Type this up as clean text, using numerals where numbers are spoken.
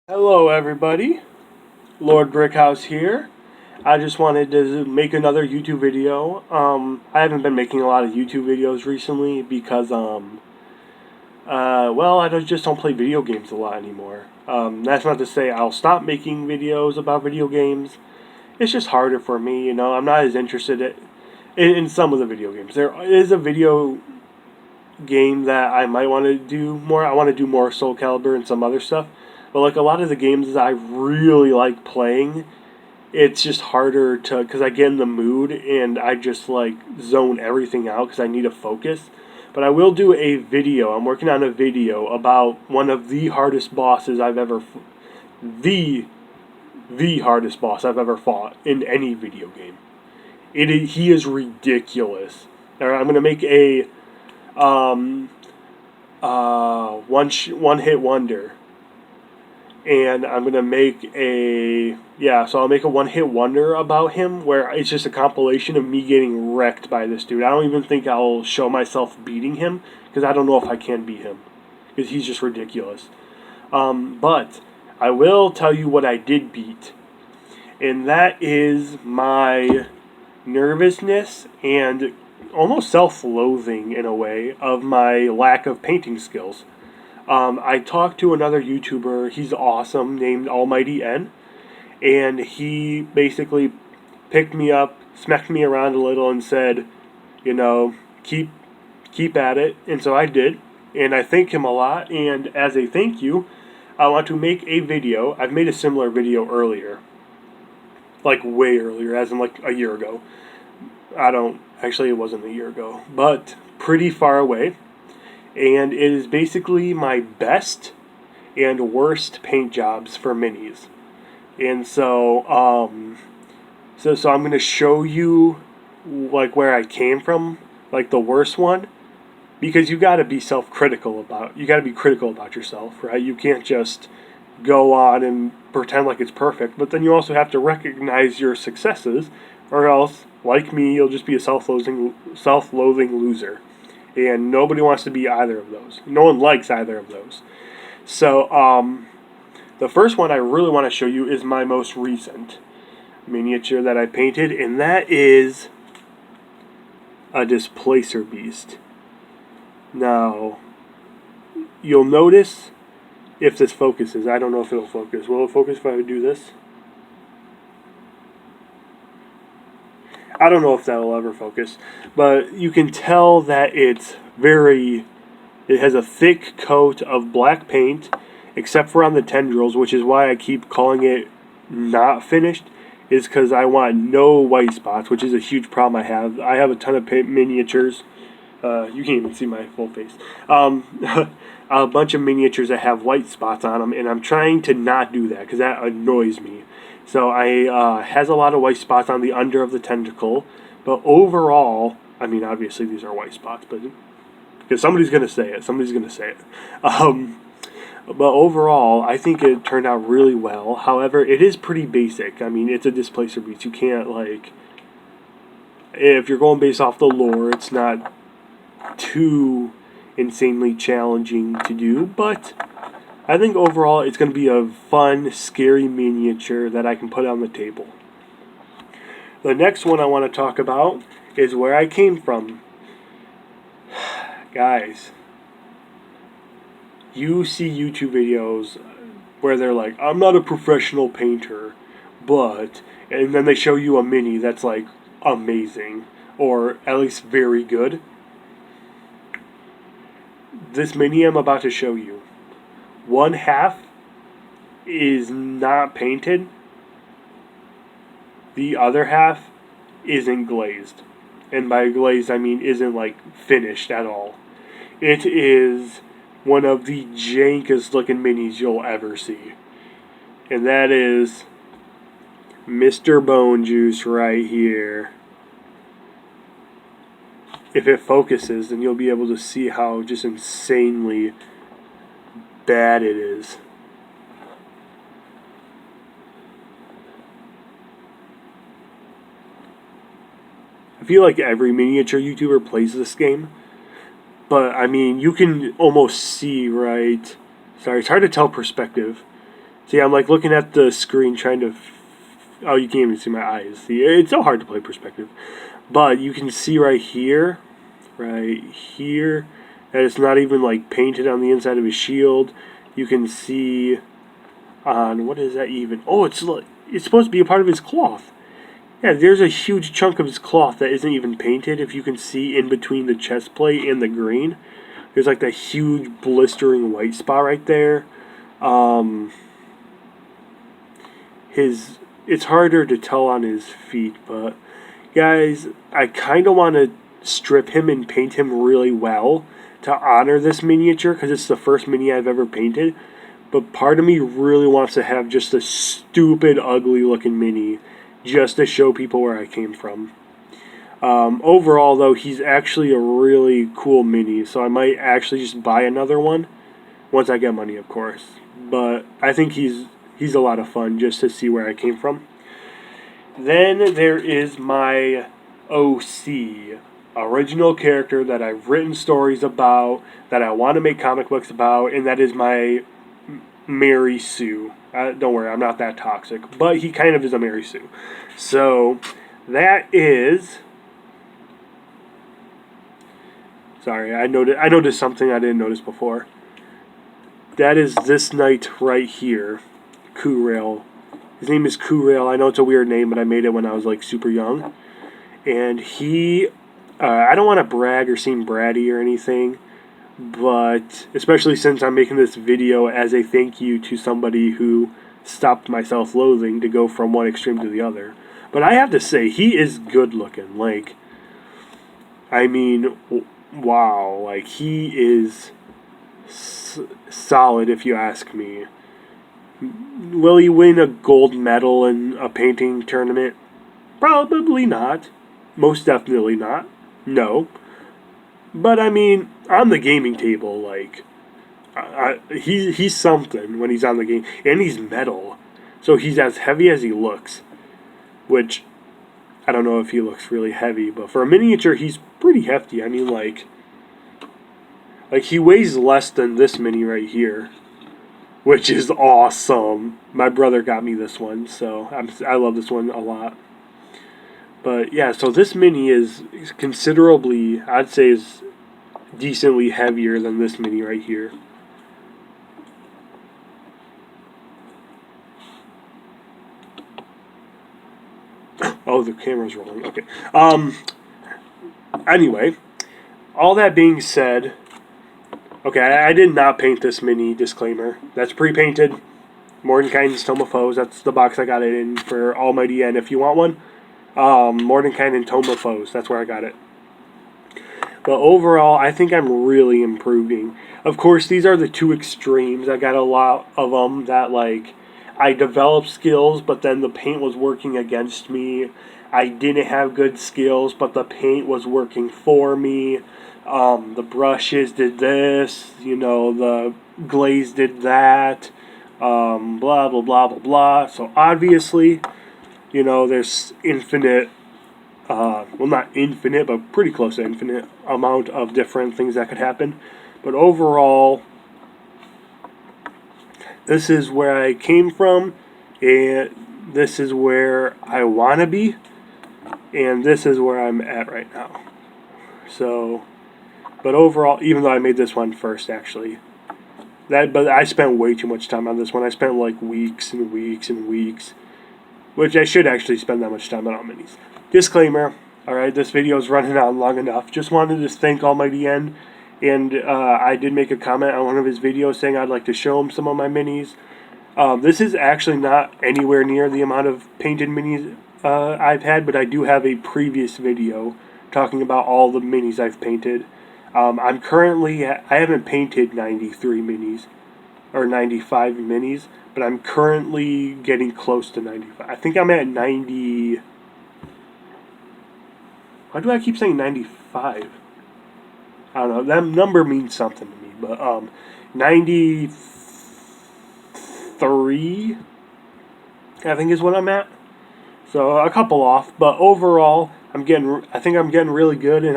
Hello everybody, Lord Brickhouse here. I just wanted to make another YouTube video. I haven't been making a lot of YouTube videos recently because, well, just don't play video games a lot anymore. That's not to say I'll stop making videos about video games. It's just harder for me, I'm not as interested in some of the video games. There is a video game that I might want to do more. I want to do more Soul Calibur and some other stuff. But like a lot of the games that I really like playing, it's just harder to, because I get in the mood and I just like zone everything out because I need to focus. But I will do a video. I'm working on a video about one of the hardest bosses I've ever, the hardest boss I've ever fought in any video game. He is ridiculous. All right, I'm gonna make a one hit wonder, and I'm gonna make so I'll make a one hit wonder about him where it's just a compilation of me getting wrecked by this dude. I don't even think I'll show myself beating him because I don't know if I can beat him because he's just ridiculous. But I will tell you what I did beat, and that is my nervousness and almost self-loathing in a way of my lack of painting skills. I talked to another YouTuber, he's awesome, named Almighty N, and he basically picked me up, smacked me around a little, and said, keep at it. And so I did, and I thank him a lot. And as a thank you, I want to make a video. I've made a similar video earlier, like way earlier, as in like a year ago. It wasn't a year ago, but pretty far away. And it is basically my best and worst paint jobs for minis. And so I'm going to show you like where I came from, like the worst one, because you got to be critical about yourself, right? You can't just go on and pretend like it's perfect, but then you also have to recognize your successes, or else, like me, you'll just be a self-loathing loser. And nobody wants to be either of those. No one likes either of those. So, the first one I really want to show you is my most recent miniature that I painted, and that is a Displacer Beast. Now, you'll notice if this focuses. I don't know if it'll focus. Will it focus if I do this? I don't know if that'll ever focus, but you can tell that it has a thick coat of black paint, except for on the tendrils, which is why I keep calling it not finished, is because I want no white spots, which is a huge problem I have. I have a ton of miniatures. You can't even see my full face. A bunch of miniatures that have white spots on them, and I'm trying to not do that because that annoys me. So I has a lot of white spots on the under of the tentacle, but overall, I mean, obviously these are white spots, but because somebody's gonna say it. But overall, I think it turned out really well. However, it is pretty basic. I mean, it's a Displacer Beast. You can't if you're going based off the lore, it's not too insanely challenging to do, but I think overall it's going to be a fun, scary miniature that I can put on the table. The next one I want to talk about is where I came from. Guys, you see YouTube videos where they're like, I'm not a professional painter, but, and then they show you a mini that's like amazing, or at least very good. This mini I'm about to show you, one half is not painted, the other half isn't glazed. And by glazed, I mean isn't like finished at all. It is one of the jankest looking minis you'll ever see. And that is Mr. Bone Juice right here. If it focuses, then you'll be able to see how just insanely bad it is. I feel like every miniature YouTuber plays this game, but I mean, you can almost see, right? Sorry, it's hard to tell perspective. See, I'm like looking at the screen trying to. Oh, you can't even see my eyes. See, it's so hard to play perspective. But you can see right here, that it's not even like painted on the inside of his shield. You can see on, what is that even? Oh, it's supposed to be a part of his cloth. Yeah, there's a huge chunk of his cloth that isn't even painted. If you can see in between the chest plate and the green, there's like that huge blistering white spot right there. It's harder to tell on his feet, but guys, I kind of want to strip him and paint him really well to honor this miniature because it's the first mini I've ever painted. But part of me really wants to have just a stupid, ugly looking mini just to show people where I came from. Overall, though, he's actually a really cool mini, so I might actually just buy another one once I get money, of course. But I think he's a lot of fun just to see where I came from. Then there is my OC, original character that I've written stories about, that I want to make comic books about, and that is my Mary Sue. Don't worry, I'm not that toxic, but he kind of is a Mary Sue. So that is. Sorry, I noticed something I didn't notice before. That is this knight right here, Kurail. His name is Kurail. I know it's a weird name, but I made it when I was like super young. And he, I don't want to brag or seem bratty or anything, but especially since I'm making this video as a thank you to somebody who stopped my self-loathing to go from one extreme to the other. But I have to say, he is good looking. Like, I mean, wow. Like, he is solid if you ask me. Will he win a gold medal in a painting tournament? Probably not. Most definitely not. No. But I mean, on the gaming table, like, he's something when he's on the game. And he's metal. So he's as heavy as he looks. Which, I don't know if he looks really heavy, but for a miniature, he's pretty hefty. I mean, like he weighs less than this mini right here, which is awesome. My brother got me this one, so I love this one a lot. But yeah, so this mini is considerably, I'd say, is decently heavier than this mini right here. Oh, the camera's rolling. Okay. Anyway, all that being said, okay, I did not paint this mini, disclaimer. That's pre-painted. Mordenkainen's Tome of Foes. That's the box I got it in for Almighty N. If you want one, Mordenkainen Tome of Foes. That's where I got it. But overall, I think I'm really improving. Of course, these are the two extremes. I got a lot of them that, like, I developed skills, but then the paint was working against me. I didn't have good skills, but the paint was working for me. The brushes did this, the glaze did that, blah, blah, blah, blah, blah. So obviously, there's infinite, well, not infinite, but pretty close to infinite amount of different things that could happen. But overall, this is where I came from, and this is where I want to be, and this is where I'm at right now. So, but overall, even though I made this one first, actually, but I spent way too much time on this one. I spent like weeks and weeks and weeks, which I should actually spend that much time on all minis. Disclaimer, alright, this video is running on long enough. Just wanted to thank Almighty N. And I did make a comment on one of his videos saying I'd like to show him some of my minis. This is actually not anywhere near the amount of painted minis I've had, but I do have a previous video talking about all the minis I've painted. I'm currently, I haven't painted 93 minis, or 95 minis, but I'm currently getting close to 95. I think I'm at 90... Why do I keep saying 95? I don't know, that number means something to me, but 93, I think is what I'm at. So a couple off, but overall, I think I'm getting really good, and